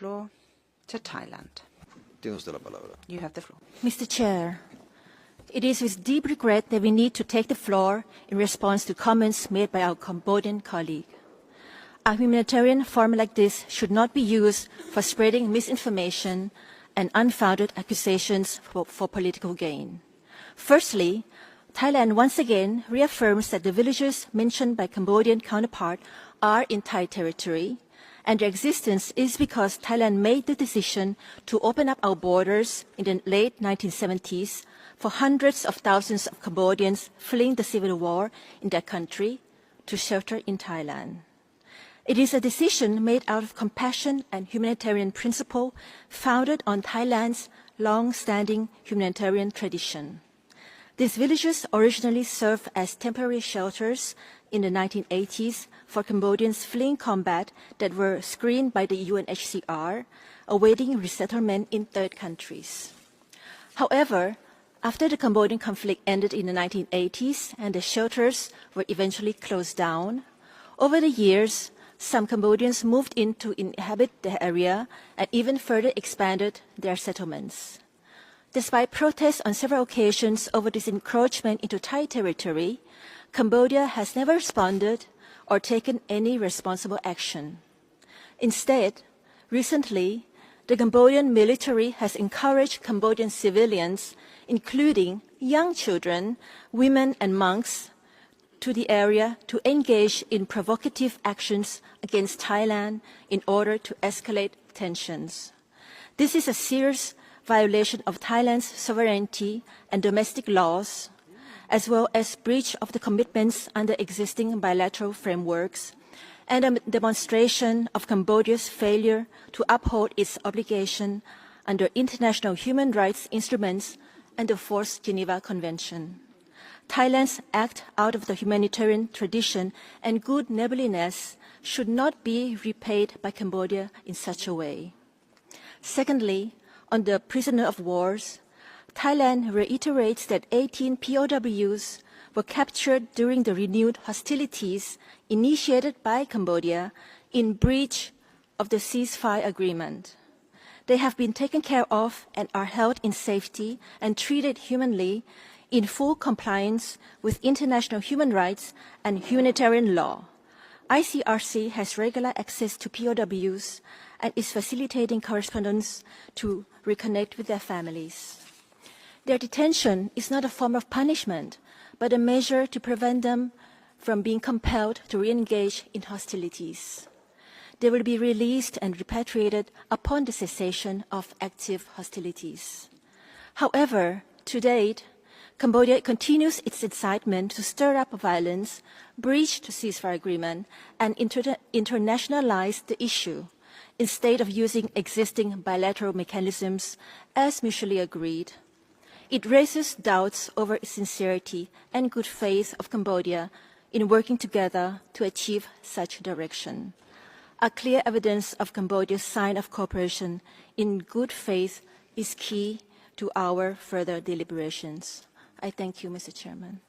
floor to Thailand. You have the floor. Mr. Chair, it is with deep regret that we need to take the floor in response to comments made by our Cambodian colleague. A humanitarian forum like this should not be used for spreading misinformation and unfounded accusations for political gain. Firstly, Thailand once again reaffirms that the villages mentioned by Cambodian counterpart are in Thai territory, and their existence is because Thailand made the decision to open up our borders in the late 1970s for hundreds of thousands of Cambodians fleeing the civil war in their country to shelter in Thailand. It is a decision made out of compassion and humanitarian principle founded on Thailand's long-standing humanitarian tradition. These villages originally served as temporary shelters in the 1980s for Cambodians fleeing combat that were screened by the UNHCR, awaiting resettlement in third countries. However, after the Cambodian conflict ended in the 1980s and the shelters were eventually closed down, over the years, some Cambodians moved in to inhabit the area and even further expanded their settlements. Despite protests on several occasions over this encroachment into Thai territory, Cambodia has never responded or taken any responsible action. Instead, recently, the Cambodian military has encouraged Cambodian civilians, including young children, women and monks, to the area to engage in provocative actions against Thailand in order to escalate tensions. This is a serious violation of Thailand's sovereignty and domestic laws, as well as breach of the commitments under existing bilateral frameworks, and a demonstration of Cambodia's failure to uphold its obligation under international human rights instruments and the Fourth Geneva Convention. Thailand's act out of the humanitarian tradition and good neighborliness should not be repaid by Cambodia in such a way. Secondly, on the prisoner of wars, Thailand reiterates that 18 POWs were captured during the renewed hostilities initiated by Cambodia in breach of the ceasefire agreement. They have been taken care of and are held in safety and treated humanly in full compliance with international human rights and humanitarian law. ICRC has regular access to POWs and is facilitating correspondence to reconnect with their families. Their detention is not a form of punishment, but a measure to prevent them from being compelled to re-engage in hostilities. They will be released and repatriated upon the cessation of active hostilities. However, to date, Cambodia continues its incitement to stir up violence, breach the ceasefire agreement, and internationalize the issue, instead of using existing bilateral mechanisms as mutually agreed. It raises doubts over its sincerity and good faith of Cambodia in working together to achieve such direction. A clear evidence of Cambodia's sign of cooperation in good faith is key to our further deliberations. I thank you, Mr. Chairman.